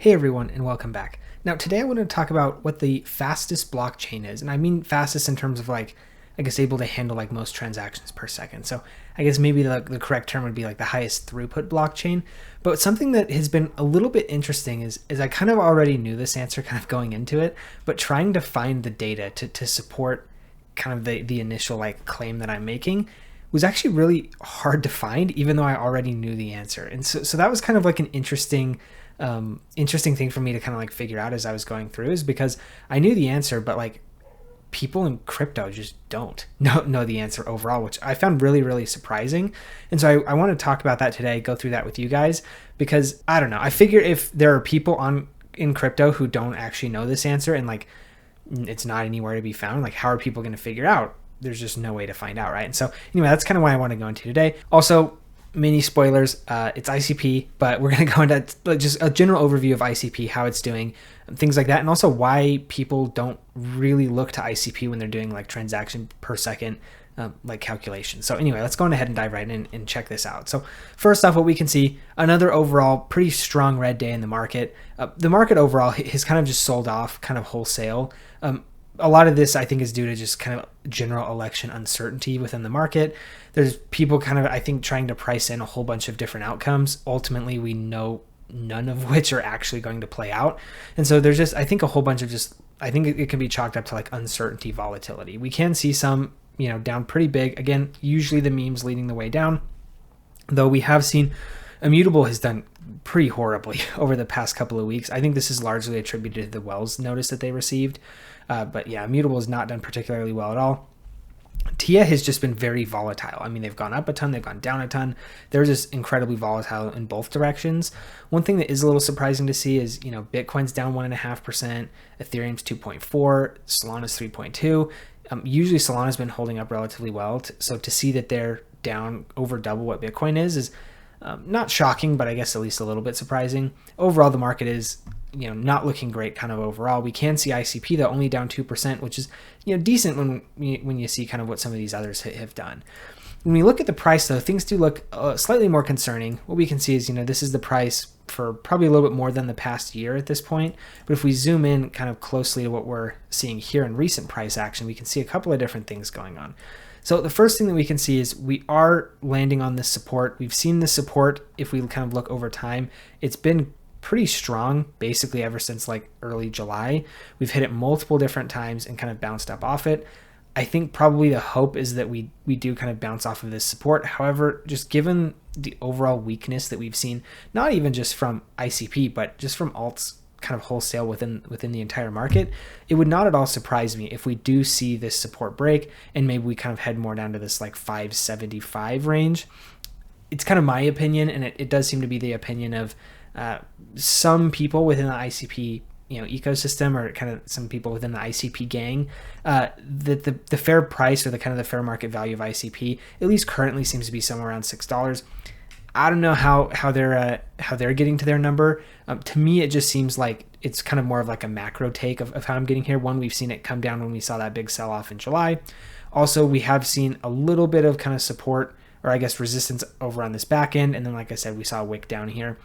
Hey everyone, and welcome back. Now today I want to talk about what the fastest blockchain is, and I mean fastest in terms of like, I guess able to handle like most transactions per second. So I guess maybe the correct term would be like the highest throughput blockchain. But something that has been a little bit interesting is I kind of already knew this answer kind of going into it, but trying to find the data to support kind of the initial like claim that I'm making was actually really hard to find, even though I already knew the answer. And so that was kind of like an interesting thing for me to kind of like figure out as I was going through, is because I knew the answer, but like people in crypto just don't know the answer overall, which I found really, really surprising. And so I want to talk about that today, go through that with you guys, because I don't know. I figure if there are people in crypto who don't actually know this answer and like it's not anywhere to be found, like how are people going to figure out? There's just no way to find out, right? And so anyway, that's kind of what I want to go into today. Also, mini spoilers, it's ICP, but we're going to go into just a general overview of ICP, how it's doing, things like that, and also why people don't really look to ICP when they're doing like transaction per second like calculations. So anyway, let's go on ahead and dive right in and check this out. So first off, what we can see, another overall pretty strong red day in the market. The market overall has kind of just sold off kind of wholesale. A lot of this I think is due to just kind of general election uncertainty within the market. There's people kind of, I think, trying to price in a whole bunch of different outcomes. Ultimately, we know none of which are actually going to play out. And so there's just, I think, a whole bunch of just, I think it can be chalked up to like uncertainty, volatility. We can see some, down pretty big. Again, usually the memes leading the way down, though we have seen Immutable has done pretty horribly over the past couple of weeks. I think this is largely attributed to the Wells notice that they received. But yeah, Immutable has not done particularly well at all. TIA has just been very volatile. I mean, they've gone up a ton, they've gone down a ton. They're just incredibly volatile in both directions. One thing that is a little surprising to see is, Bitcoin's down 1.5%, Ethereum's 2.4%, Solana's 3.2%. Usually Solana's been holding up relatively well. So to see that they're down over double what Bitcoin is not shocking, but I guess at least a little bit surprising. Overall, the market is not looking great kind of overall. We can see ICP though only down 2%, which is decent when you see kind of what some of these others have done. When we look at the price though, things do look slightly more concerning. What we can see is this is the price for probably a little bit more than the past year at this point. But if we zoom in kind of closely to what we're seeing here in recent price action, we can see a couple of different things going on. So the first thing that we can see is we are landing on this support. We've seen this support, if we kind of look over time, it's been pretty strong basically ever since like early July. We've hit it multiple different times and kind of bounced up off it. I think probably the hope is that we do kind of bounce off of this support. However, just given the overall weakness that we've seen, not even just from ICP, but just from alts kind of wholesale within the entire market, it would not at all surprise me if we do see this support break and maybe we kind of head more down to this like 575 range. It's kind of my opinion, and it does seem to be the opinion of some people within the ICP ecosystem, or kind of some people within the ICP gang, that the fair price, or the kind of the fair market value of ICP, at least currently, seems to be somewhere around $6. I don't know how they're getting to their number. To me, it just seems like it's kind of more of like a macro take of how I'm getting here. One, we've seen it come down when we saw that big sell off in July. Also, we have seen a little bit of kind of support, or I guess resistance over on this back end, and then like I said, we saw a wick down here.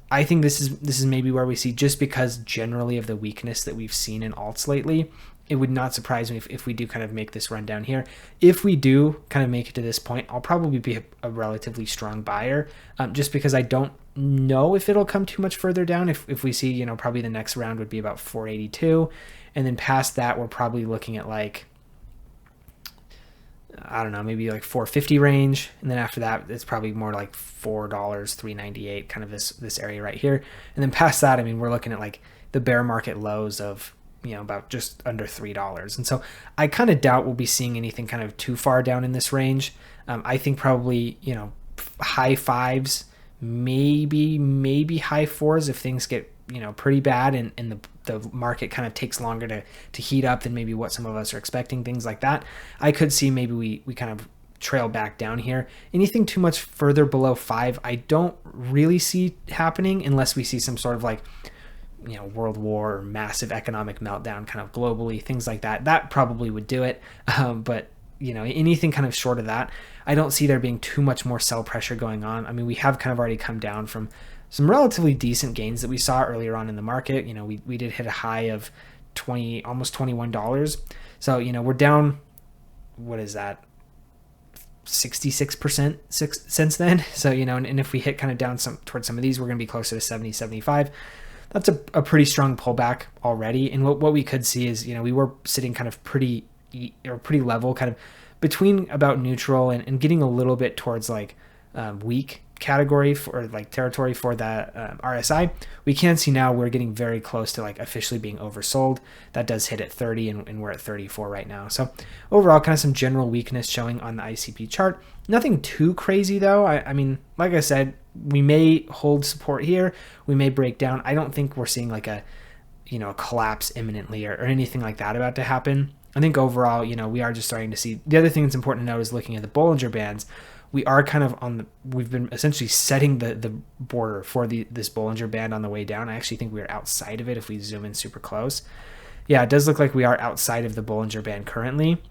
I think this is maybe where we see, just because generally of the weakness that we've seen in alts lately, it would not surprise me if we do kind of make this run down here. If we do kind of make it to this point, I'll probably be a relatively strong buyer, just because I don't know if it'll come too much further down. If we see, probably the next round would be about 482, and then past that, we're probably looking at like, I don't know, maybe like 450 range. And then after that, it's probably more like $4, $3.98, kind of this area right here. And then past that, I mean, we're looking at like the bear market lows of, about just under $3. And so I kind of doubt we'll be seeing anything kind of too far down in this range. I think probably, high fives, maybe high fours if things get, pretty bad and the market kind of takes longer to heat up than maybe what some of us are expecting, things like that. I could see maybe we kind of trail back down here. Anything too much further below 5, I don't really see happening unless we see some sort of like, world war or massive economic meltdown kind of globally, things like that. That probably would do it. But anything kind of short of that, I don't see there being too much more sell pressure going on. I mean, we have kind of already come down from some relatively decent gains that we saw earlier on in the market. You know, we did hit a high of almost $21. So, you know, we're down, what is that, 66% since then. So, you know, and if we hit kind of down towards some of these, we're going to be closer to 70, 75. That's a pretty strong pullback already. And what we could see is, you know, we were sitting kind of pretty level, kind of between about neutral and getting a little bit towards like weak category for like territory for that RSI. We can see now we're getting very close to like officially being oversold. That does hit at 30 and we're at 34 right now. So overall, kind of some general weakness showing on the ICP chart. Nothing too crazy though. I mean, like I said, we may hold support here. We may break down. I don't think we're seeing like a collapse imminently or anything like that about to happen. I think overall, you know, we are just starting to see. The other thing that's important to note is looking at the Bollinger Bands. We are kind of we've been essentially setting the border for this Bollinger Band on the way down. I actually think we're outside of it if we zoom in super close. Yeah, it does look like we are outside of the Bollinger Band currently.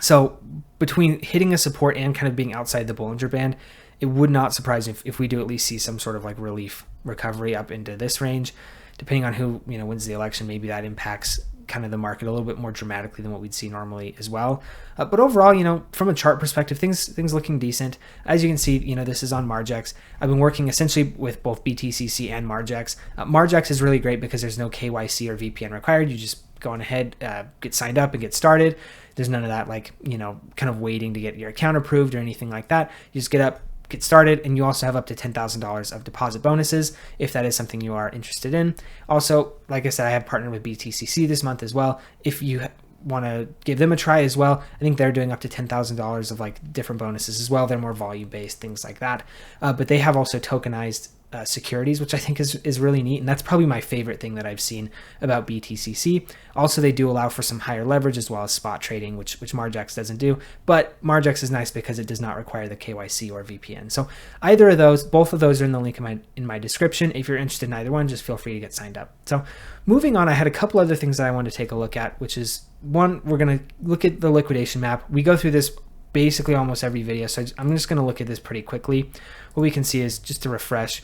So between hitting a support and kind of being outside the Bollinger Band, it would not surprise me if we do at least see some sort of like relief recovery up into this range. Depending on who, you know, wins the election, maybe that impacts kind of the market a little bit more dramatically than what we'd see normally as well. But overall, you know, from a chart perspective, things looking decent. As you can see, you know, this is on Margex. I've been working essentially with both BTCC and Margex. Margex is really great because there's no KYC or VPN required. You just go on ahead, get signed up and get started. There's none of that, like, you know, kind of waiting to get your account approved or anything like that. You just get started, and you also have up to $10,000 of deposit bonuses if that is something you are interested in. Also, like I said, I have partnered with BTCC this month as well. If you want to give them a try as well, I think they're doing up to $10,000 of like different bonuses as well. They're more volume based, things like that. But they have also tokenized securities, which I think is really neat. And that's probably my favorite thing that I've seen about BTCC. Also, they do allow for some higher leverage as well as spot trading, which Margex doesn't do. But Margex is nice because it does not require the KYC or VPN. So either of those, both of those are in the link in my description. If you're interested in either one, just feel free to get signed up. So moving on, I had a couple other things that I wanted to take a look at, which is one, we're going to look at the liquidation map. We go through this basically almost every video, so I'm just going to look at this pretty quickly. What we can see is, just to refresh,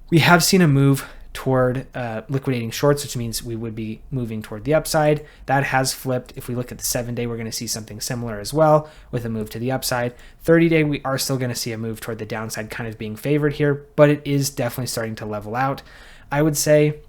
we have seen a move toward liquidating shorts, which means we would be moving toward the upside. That has flipped. If we look at the 7-day, we're going to see something similar as well with a move to the upside. 30-day, we are still going to see a move toward the downside, kind of being favored here, but it is definitely starting to level out. I would say,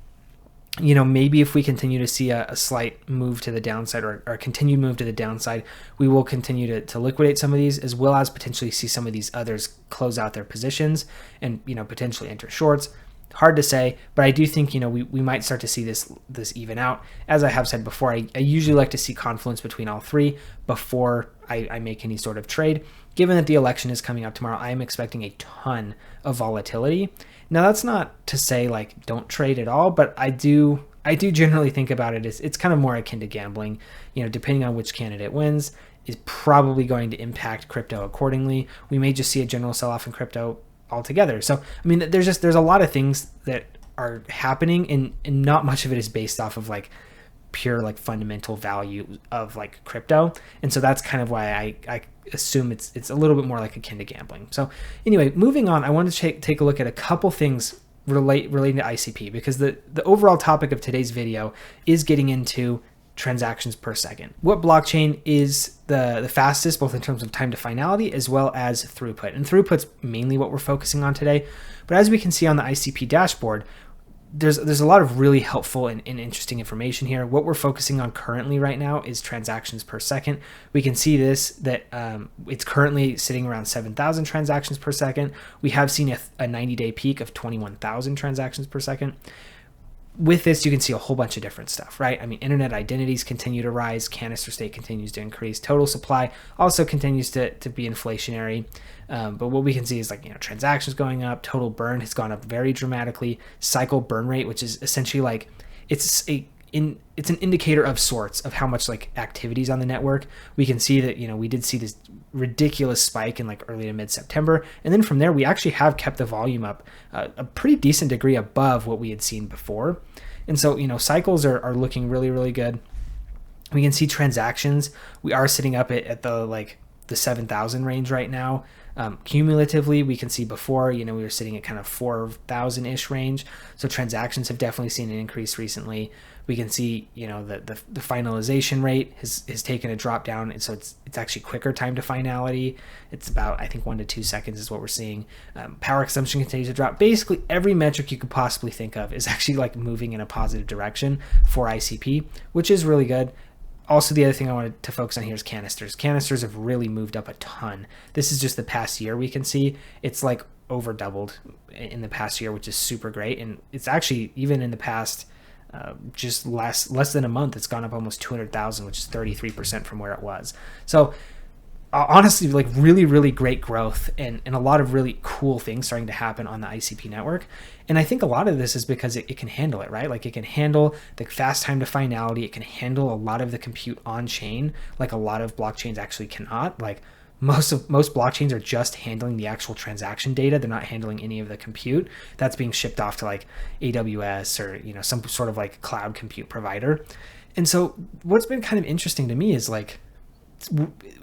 you know, maybe if we continue to see a slight move to the downside or a continued move to the downside, we will continue to liquidate some of these, as well as potentially see some of these others close out their positions and, you know, potentially enter shorts. Hard to say, but I do think, you know, we might start to see this even out. As I have said before, I usually like to see confluence between all three before I make any sort of trade. Given that the election is coming up tomorrow, I am expecting a ton of volatility. Now, that's not to say like don't trade at all, but I do generally think about it as it's kind of more akin to gambling. You know, depending on which candidate wins is probably going to impact crypto accordingly. We may just see a general sell-off in crypto altogether. So, I mean, there's a lot of things that are happening, and not much of it is based off of like pure like fundamental value of like crypto. And so that's kind of why I assume it's a little bit more like akin to gambling. So anyway, moving on, I wanted to take a look at a couple things relating to ICP, because the overall topic of today's video is getting into transactions per second. What blockchain is the fastest, both in terms of time to finality as well as throughput? And throughput's mainly what we're focusing on today. But as we can see on the ICP dashboard, there's a lot of really helpful and interesting information here. What we're focusing on currently right now is transactions per second. We can see that it's currently sitting around 7,000 transactions per second. We have seen a 90-day peak of 21,000 transactions per second. With this, you can see a whole bunch of different stuff, right? I mean, internet identities continue to rise, canister state continues to increase, total supply also continues to be inflationary. But what we can see is, like, you know, transactions going up, total burn has gone up very dramatically, cycle burn rate, which is essentially like it's an indicator of sorts of how much like activities on the network. We can see that, you know, we did see this ridiculous spike in like early to mid-September, and then from there we actually have kept the volume up a pretty decent degree above what we had seen before. And so, you know, cycles are looking really, really good. We can see transactions, we are sitting up at the 7,000 range right now. Cumulatively, we can see before, we were sitting at kind of 4,000-ish range. So transactions have definitely seen an increase recently. We can see, the finalization rate has taken a drop down. And so it's actually quicker time to finality. It's about, I think, 1 to 2 seconds is what we're seeing. Power consumption continues to drop. Basically, every metric you could possibly think of is actually like moving in a positive direction for ICP, which is really good. Also, the other thing I wanted to focus on here is canisters. Canisters have really moved up a ton. This is just the past year. We can see it's like over doubled in the past year, which is super great. And it's actually, even in the past just less than a month, it's gone up almost 200,000, which is 33% from where it was. So honestly, like really, really great growth and a lot of really cool things starting to happen on the ICP network. And I think a lot of this is because it can handle it, right? Like it can handle the fast time to finality. It can handle a lot of the compute on chain, like a lot of blockchains actually cannot. Like most blockchains are just handling the actual transaction data. They're not handling any of the compute that's being shipped off to like AWS or, some sort of like cloud compute provider. And so what's been kind of interesting to me is like,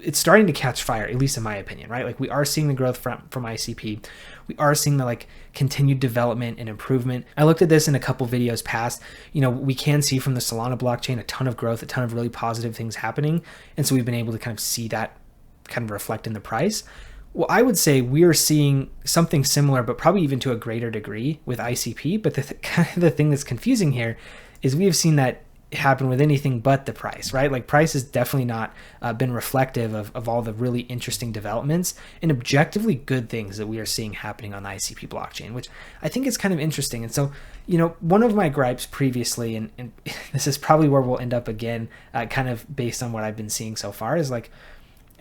it's starting to catch fire, at least in my opinion, right? Like we are seeing the growth from ICP. We are seeing the like continued development and improvement. I looked at this in a couple videos past. We can see from the Solana blockchain a ton of growth, a ton of really positive things happening. And so we've been able to kind of see that kind of reflect in the price. Well, I would say we are seeing something similar, but probably even to a greater degree with ICP. But the thing that's confusing here is we have seen that happen with anything but the price, right? Like price has definitely not been reflective of all the really interesting developments and objectively good things that we are seeing happening on the ICP blockchain, which I think is kind of interesting. And so, one of my gripes previously, and this is probably where we'll end up again, kind of based on what I've been seeing so far, is like,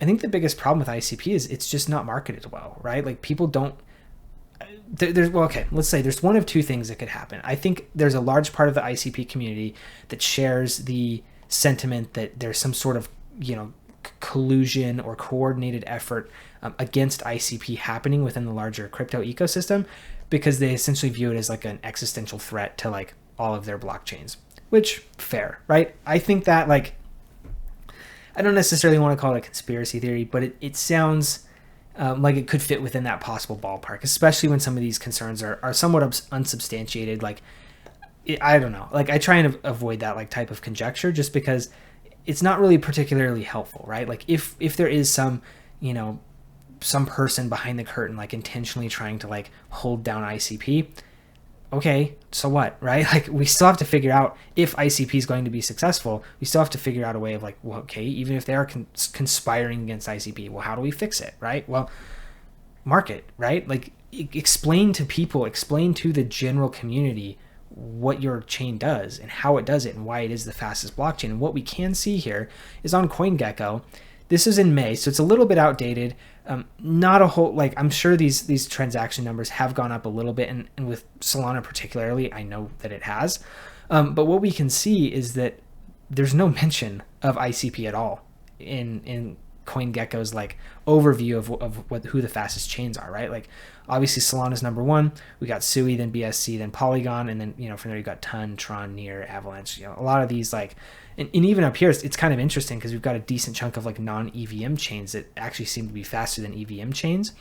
I think the biggest problem with ICP is it's just not marketed well, right? Like people don't, let's say there's one of two things that could happen. I think there's a large part of the ICP community that shares the sentiment that there's some sort of, collusion or coordinated effort against ICP happening within the larger crypto ecosystem, because they essentially view it as like an existential threat to like all of their blockchains, which fair, right? I think that like, I don't necessarily want to call it a conspiracy theory, but it sounds like it could fit within that possible ballpark, especially when some of these concerns are somewhat unsubstantiated. Like, I don't know. Like, I try and avoid that like type of conjecture just because it's not really particularly helpful, right? Like, if there is some, some person behind the curtain like intentionally trying to like hold down ICP, okay, so what, right? Like we still have to figure out if ICP is going to be successful. We still have to figure out a way of like, well, okay, even if they are conspiring against ICP, well, how do we fix it, right? Well, market, right? Like explain to people, explain to the general community what your chain does and how it does it and why it is the fastest blockchain. And what we can see here is on CoinGecko. This is in May, so it's a little bit outdated. Not a whole, like, I'm sure these transaction numbers have gone up a little bit, and with Solana particularly, I know that it has. But what we can see is that there's no mention of ICP at all in CoinGecko's like overview of who the fastest chains are, right? Like obviously Solana's number one. We got Sui, then BSC, then Polygon, and then from there you got Ton, Tron, Near, Avalanche. A lot of these like. And even up here, it's kind of interesting because we've got a decent chunk of like non-EVM chains that actually seem to be faster than EVM chains,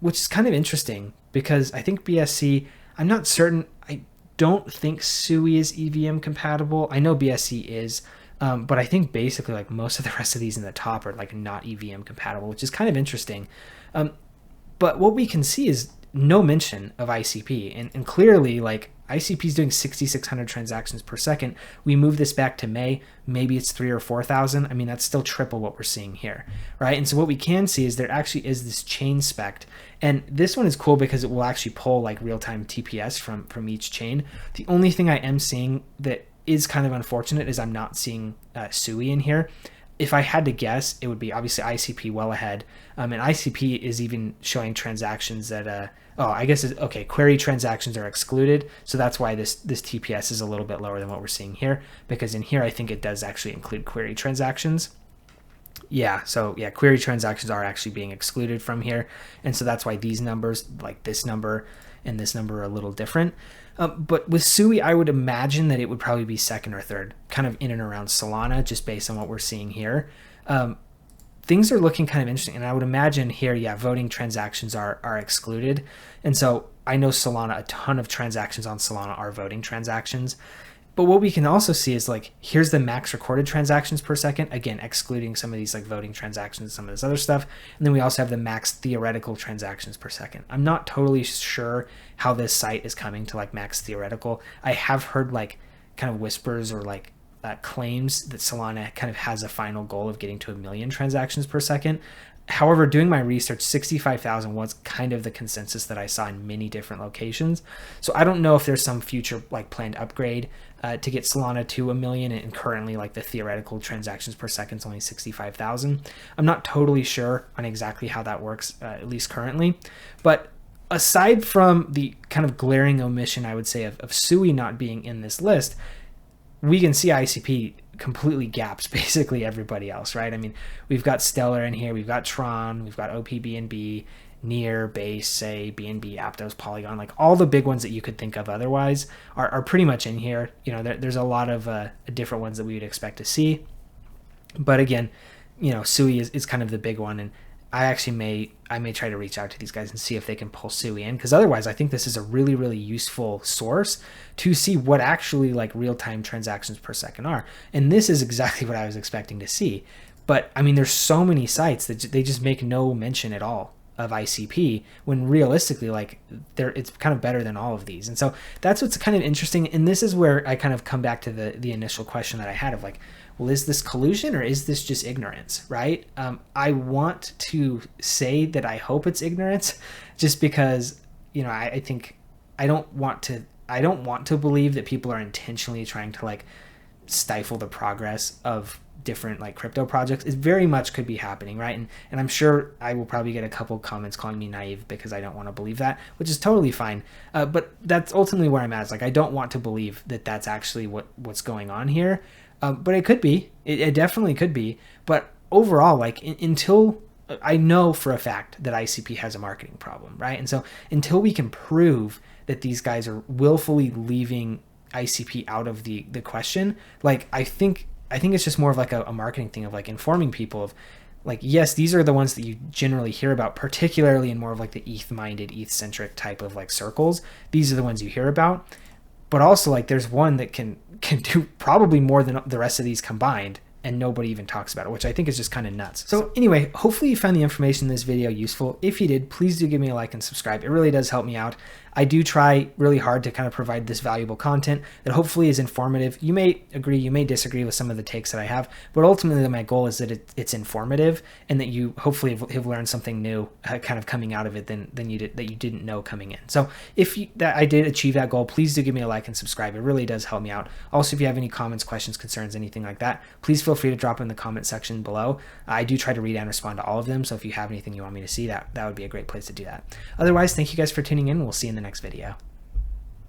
which is kind of interesting because I think BSC, I'm not certain. I don't think Sui is EVM compatible. I know BSC is, but I think basically like most of the rest of these in the top are like not EVM compatible, which is kind of interesting. But what we can see is no mention of ICP, and clearly like ICP is doing 6,600 transactions per second. We move this back to May, maybe it's 3,000 or 4,000. I mean, that's still triple what we're seeing here, right? And so what we can see is there actually is this chain spec, and this one is cool because it will actually pull like real-time TPS from each chain. The only thing I am seeing that is kind of unfortunate is I'm not seeing Sui in here. If I had to guess, it would be obviously ICP well ahead. And ICP is even showing transactions that, I guess, okay, query transactions are excluded. So that's why this TPS is a little bit lower than what we're seeing here. Because in here, I think it does actually include query transactions. Yeah, so yeah, query transactions are actually being excluded from here. And so that's why these numbers, like this number and this number, are a little different. But with Sui, I would imagine that it would probably be second or third, kind of in and around Solana, just based on what we're seeing here. things are looking kind of interesting. And I would imagine here, yeah, voting transactions are excluded. And so I know Solana, a ton of transactions on Solana are voting transactions. But what we can also see is like, here's the max recorded transactions per second, again, excluding some of these like voting transactions, some of this other stuff. And then we also have the max theoretical transactions per second. I'm not totally sure how this site is coming to like max theoretical. I have heard like kind of whispers or like claims that Solana kind of has a final goal of getting to 1 million transactions per second. However, doing my research, 65,000 was kind of the consensus that I saw in many different locations. So I don't know if there's some future like planned upgrade to get Solana to 1 million, and currently like the theoretical transactions per second is only 65,000. I'm not totally sure on exactly how that works, at least currently. But aside from the kind of glaring omission, I would say, of Sui not being in this list, we can see ICP completely gaps basically everybody else, right? I mean, we've got Stellar in here, we've got Tron, we've got OPBNB, Near, Base, Say, BNB, Aptos, Polygon, like all the big ones that you could think of otherwise are pretty much in here. You know, there's a lot of different ones that we would expect to see. But again, you know, Sui is kind of the big one, and I actually may try to reach out to these guys and see if they can pull Sui in, because otherwise I think this is a really, really useful source to see what actually like real-time transactions per second are. And this is exactly what I was expecting to see. But I mean, there's so many sites that they just make no mention at all of ICP, when realistically, like, it's kind of better than all of these. And so that's what's kind of interesting. And this is where I kind of come back to the initial question that I had of like, well, is this collusion or is this just ignorance, right? I want to say that I hope it's ignorance, just because, you know, I think I don't want to believe that people are intentionally trying to like stifle the progress of different like crypto projects. It very much could be happening, right? And I'm sure I will probably get a couple comments calling me naive because I don't want to believe that, which is totally fine. But that's ultimately where I'm at. It's like, I don't want to believe that that's actually what's going on here. But it could be. It definitely could be. But overall, like, until I know for a fact that ICP has a marketing problem, right? And so until we can prove that these guys are willfully leaving ICP out of the question, like, I think it's just more of like a marketing thing of like informing people of like, yes, these are the ones that you generally hear about, particularly in more of like the ETH-minded, ETH-centric type of like circles. These are the ones you hear about. But also, like, there's one that can do probably more than the rest of these combined, and nobody even talks about it, which I think is just kind of nuts. So anyway, hopefully you found the information in this video useful. If you did, please do give me a like and subscribe. It really does help me out. I do try really hard to kind of provide this valuable content that hopefully is informative. You may agree, you may disagree with some of the takes that I have, but ultimately my goal is that it's informative, and that you hopefully have learned something new kind of coming out of it than you didn't know coming in. So if I did achieve that goal, please do give me a like and subscribe. It really does help me out. Also, if you have any comments, questions, concerns, anything like that, please feel free to drop in the comment section below. I do try to read and respond to all of them, so if you have anything you want me to see, that would be a great place to do that. Otherwise, thank you guys for tuning in. We'll see you in the next video.